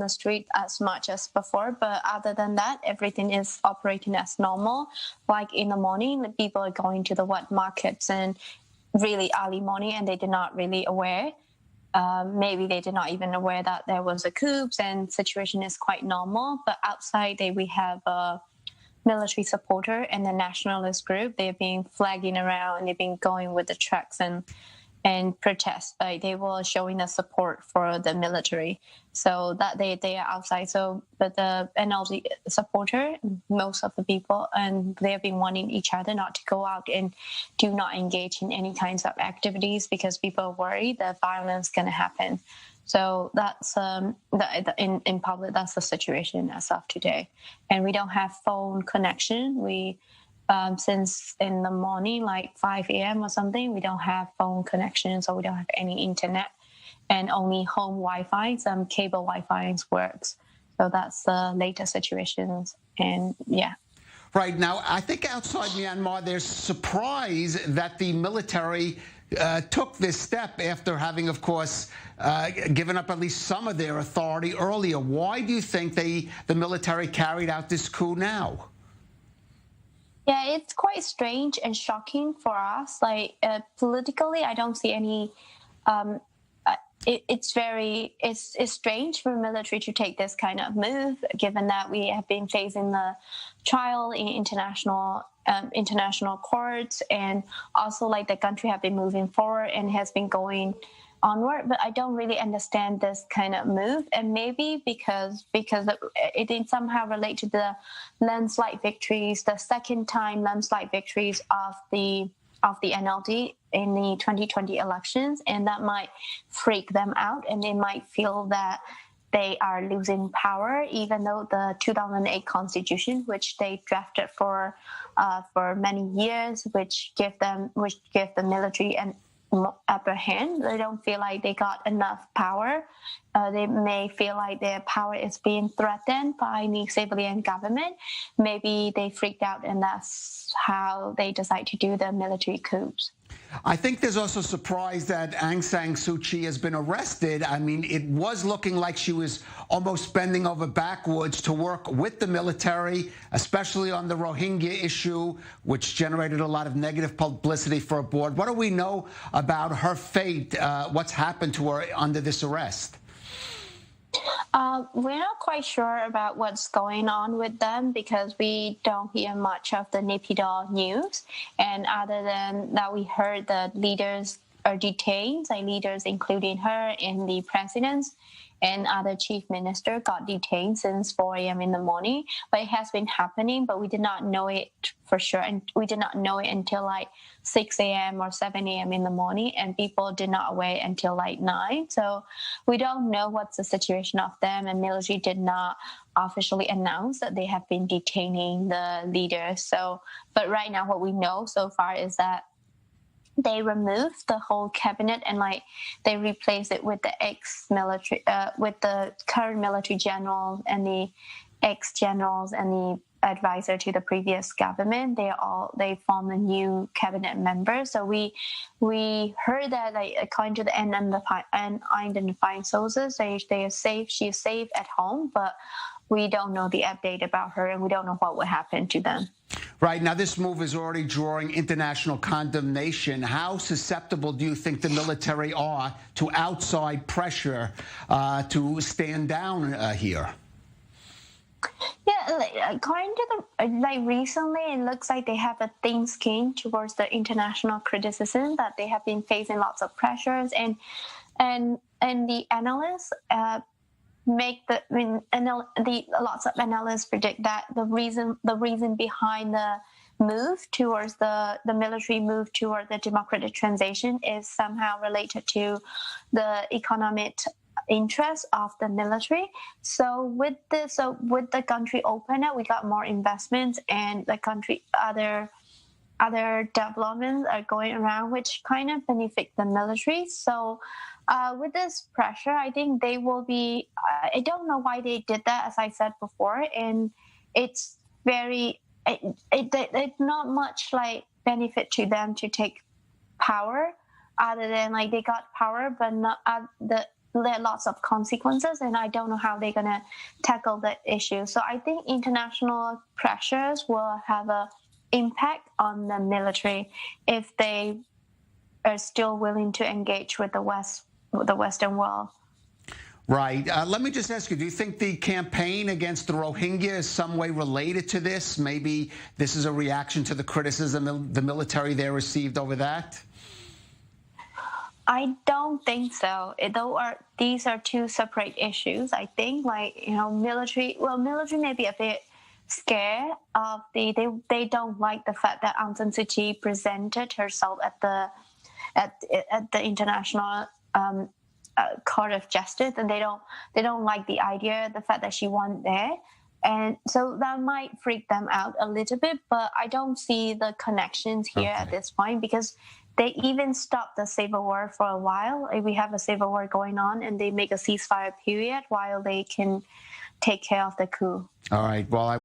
the street as much as before, but other than that, everything is operating as normal. Like in the morning, the people are going to the wet markets and really early morning, and they did not really aware. Maybe they did not even aware that there was a coup, and situation is quite normal. But outside, we have a military supporter and the nationalist group. They've been flagging around and they've been going with the trucks and protest. Like they were showing the support for the military, so that they are outside. So, but the NLD supporter, most of the people, and they have been warning each other not to go out and do not engage in any kinds of activities because people are worried that violence going to happen. So that's in public. That's the situation as of today, and we don't have phone connection. We since in the morning, like 5 a.m. or something, we don't have phone connection, so we don't have any internet, and only home Wi-Fi, some cable Wi-Fi works. So that's the latest situations, and yeah. Right now, I think outside Myanmar, there's surprise that the military took this step after having, of course, given up at least some of their authority earlier. Why do you think the military carried out this coup now? Yeah, it's quite strange and shocking for us. Like politically, I don't see any. It's strange for military to take this kind of move, given that we have been facing the trial in international courts, and also like the country have been moving forward and has been going onward. But I don't really understand this kind of move, and maybe because it did somehow relate to the landslide victories, the second time landslide victories of the NLD in the 2020 elections, and that might freak them out, and they might feel that they are losing power, even though the 2008 constitution, which they drafted for many years, which give the military an upper hand. They don't feel like they got enough power. They may feel like their power is being threatened by the civilian government. Maybe they freaked out, and that's how they decide to do the military coups. I think there's also surprise that Aung San Suu Kyi has been arrested. I mean, it was looking like she was almost bending over backwards to work with the military, especially on the Rohingya issue, which generated a lot of negative publicity for her board. What do we know about her fate? What's happened to her under this arrest? We're not quite sure about what's going on with them because we don't hear much of the Naypyidaw news. And other than that, we heard that leaders are detained, like leaders including her and the presidents and other chief minister got detained since 4 a.m. in the morning. But it has been happening, but we did not know it for sure. And we did not know it until like 6 a.m. or 7 a.m. in the morning, and people did not wait until like 9. So we don't know what's the situation of them, and military did not officially announce that they have been detaining the leaders. So, but right now what we know so far is that they removed the whole cabinet and like they replaced it with the ex-military, with the current military general and the ex-generals and the advisor to the previous government. They formed a new cabinet member. So we heard that, like, according to the unidentified sources, they are safe. She is safe at home, but we don't know the update about her, and we don't know what will happen to them. Right. Now, this move is already drawing international condemnation. How susceptible do you think the military are to outside pressure to stand down here? Yeah, according to recently, it looks like they have a thin skin towards the international criticism, that they have been facing lots of pressures, and the analysts lots of analysts predict that the reason behind the move towards the military move toward the democratic transition is somehow related to the economic interest of the military. So with the country open up, we got more investments, and the country other developments are going around, which kind of benefit the military. So with this pressure, I think they will be. I don't know why they did that, as I said before, and it's very. It's not much like benefit to them to take power, other than like they got power, but not there are lots of consequences, and I don't know how they're going to tackle that issue. So I think international pressures will have an impact on the military if they are still willing to engage with the Western world. Right. Let me just ask you, do you think the campaign against the Rohingya is some way related to this? Maybe this is a reaction to the criticism the military there received over that? I don't think so. These are two separate issues. I think, military may be a bit scared of they don't like the fact that Aung San Suu Kyi presented herself at the international court of justice, and they don't like the fact that she won there. And so that might freak them out a little bit, but I don't see the connections here at this point, because they even stopped the civil war for a while. We have a civil war going on, and they make a ceasefire period while they can take care of the coup. All right. Well,